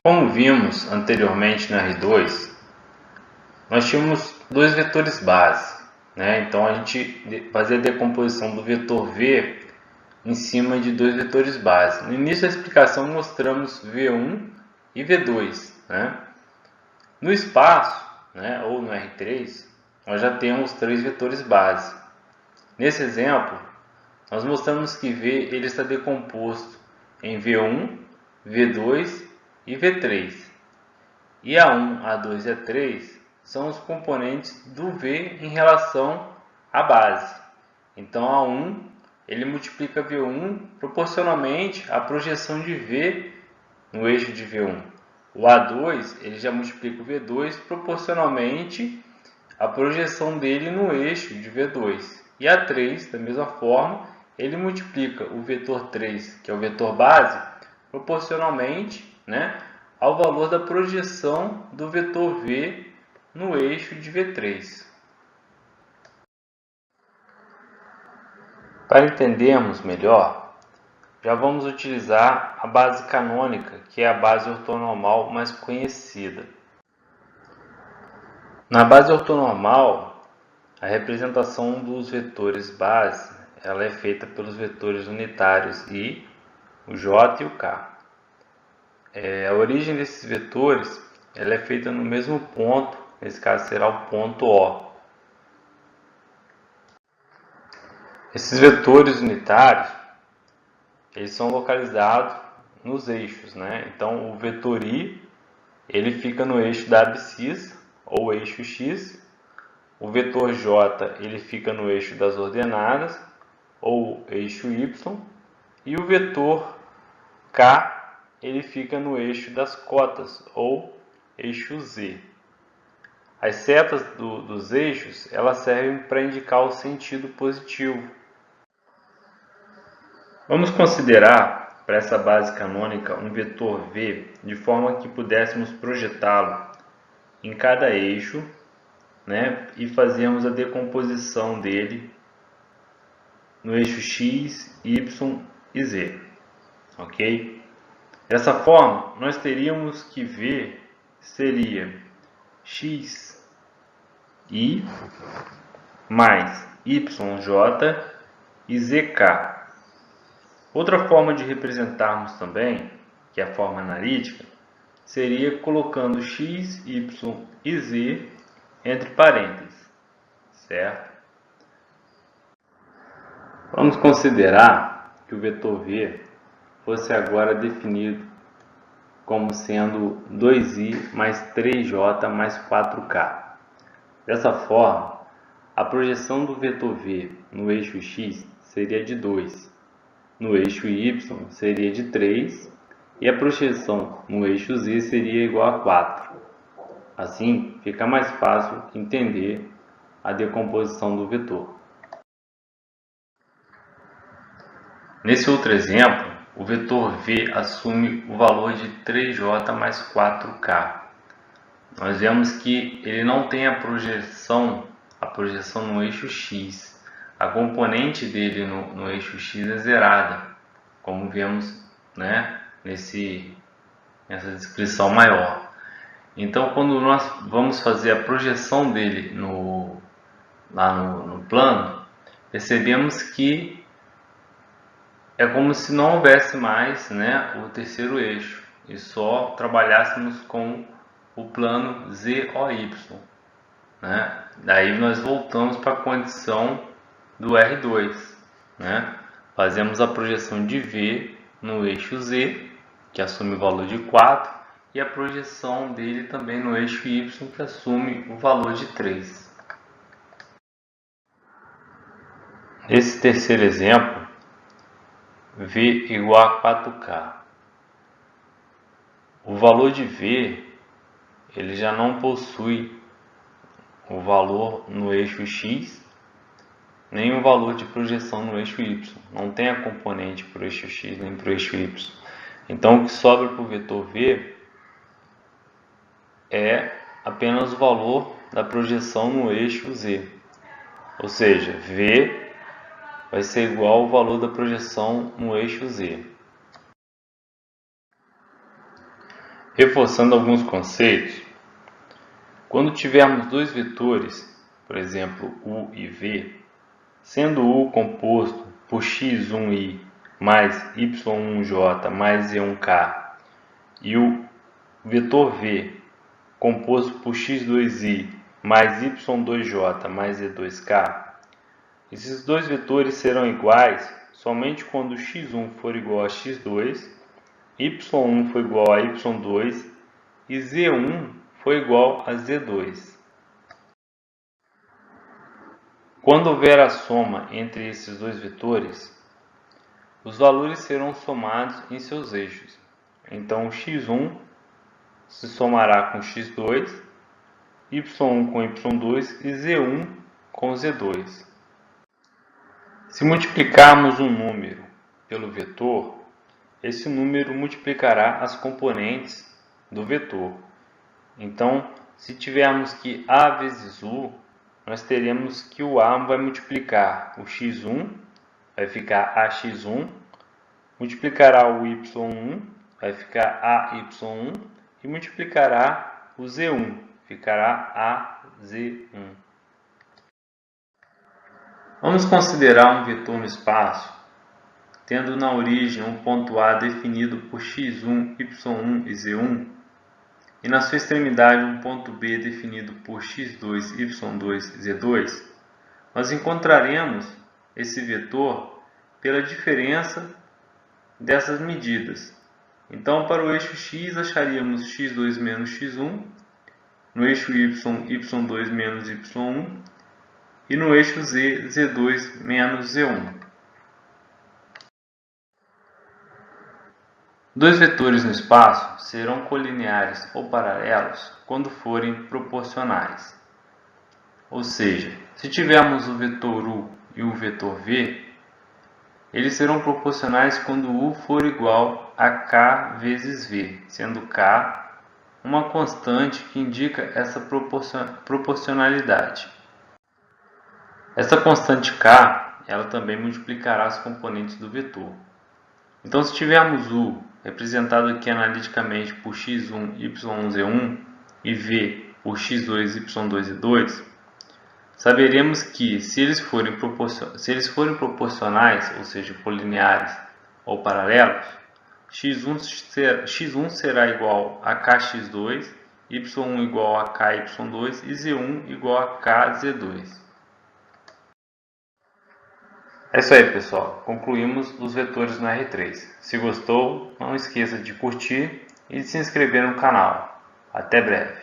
Como vimos anteriormente no R2, nós tínhamos dois vetores base, né? Então a gente fazia a decomposição do vetor V em cima de dois vetores base. No início da explicação mostramos V1 e V2, né? No espaço, né, ou no R3, nós já temos três vetores base. Nesse exemplo, nós mostramos que V ele está decomposto em V1, V2 e V3. E A1, A2 e A3 são os componentes do V em relação à base. Então A1 ele multiplica V1 proporcionalmente à projeção de V no eixo de V1. O A2 ele já multiplica o V2 proporcionalmente à projeção dele no eixo de V2. E A3, da mesma forma, ele multiplica o vetor 3, que é o vetor base, proporcionalmente, né, ao valor da projeção do vetor V no eixo de V3. Para entendermos melhor, já vamos utilizar a base canônica, que é a base ortonormal mais conhecida. Na base ortonormal, a representação dos vetores base ela é feita pelos vetores unitários I, o J e o K. A origem desses vetores ela é feita no mesmo ponto, nesse caso será o ponto O. Esses vetores unitários eles são localizados nos eixos, né? Então o vetor I ele fica no eixo da abscissa ou eixo X, o vetor J ele fica no eixo das ordenadas ou eixo Y, e o vetor K ele fica no eixo das cotas ou eixo Z. As setas dos eixos elas servem para indicar o sentido positivo. Vamos considerar para essa base canônica um vetor V de forma que pudéssemos projetá-lo em cada eixo, né, e fazermos a decomposição dele no eixo X, Y e Z. Ok? Dessa forma, nós teríamos que V seria XI mais YJ e ZK. Outra forma de representarmos também, que é a forma analítica, seria colocando X, Y e Z entre parênteses, certo? Vamos considerar que o vetor V fosse agora definido como sendo 2i mais 3j mais 4k. Dessa forma, a projeção do vetor V no eixo X seria de 2, no eixo Y seria de 3 e a projeção no eixo Z seria igual a 4. Assim, fica mais fácil entender a decomposição do vetor. Nesse outro exemplo, o vetor V assume o valor de 3j mais 4k. Nós vemos que ele não tem a projeção no eixo X. A componente dele no eixo X é zerada, como vemos, né, nessa descrição maior. Então, quando nós vamos fazer a projeção dele lá no plano, percebemos que é como se não houvesse mais, né, o terceiro eixo e só trabalhássemos com o plano ZOY, né? Daí nós voltamos para a condição do R2, né? Fazemos a projeção de V no eixo Z, que assume o valor de 4, e a projeção dele também no eixo Y, que assume o valor de 3. Nesse terceiro exemplo, V igual a 4K. O valor de V ele já não possui o valor no eixo X, nem o valor de projeção no eixo Y. Não tem a componente para o eixo X nem para o eixo Y. Então, o que sobra para o vetor V é apenas o valor da projeção no eixo Z. Ou seja, V vai ser igual ao valor da projeção no eixo Z. Reforçando alguns conceitos, quando tivermos dois vetores, por exemplo, U e V, sendo U composto por x1i mais y1j mais z1k e o vetor V composto por x2i mais y2j mais z2k, esses dois vetores serão iguais somente quando x1 for igual a x2, y1 for igual a y2 e z1 for igual a z2. Quando houver a soma entre esses dois vetores, os valores serão somados em seus eixos. Então, x1 se somará com x2, y1 com y2 e z1 com z2. Se multiplicarmos um número pelo vetor, esse número multiplicará as componentes do vetor. Então, se tivermos que A vezes U, nós teremos que o A vai multiplicar o x1, vai ficar AX1, multiplicará o y1, vai ficar AY1, e multiplicará o z1, ficará AZ1. Vamos considerar um vetor no espaço, tendo na origem um ponto A definido por x1, y1 e z1, e na sua extremidade um ponto B definido por x2, y2 e z2, nós encontraremos esse vetor pela diferença dessas medidas. Então, para o eixo x, acharíamos x2 menos x1, no eixo y, y2 menos y1, e no eixo z, z2 menos z1. Dois vetores no espaço serão colineares ou paralelos quando forem proporcionais. Ou seja, se tivermos o vetor U e o vetor V, eles serão proporcionais quando U for igual a K vezes V, sendo K uma constante que indica essa proporcionalidade. Essa constante K, ela também multiplicará as componentes do vetor. Então, se tivermos U representado aqui analiticamente por x1, y1, z1 e V por x2, y2 e 2, saberemos que se eles forem proporcionais, ou seja, colineares ou paralelos, x1 será igual a kx2, y1 igual a ky2 e z1 igual a kz2. É isso aí, pessoal. Concluímos os vetores no R3. Se gostou, não esqueça de curtir e de se inscrever no canal. Até breve.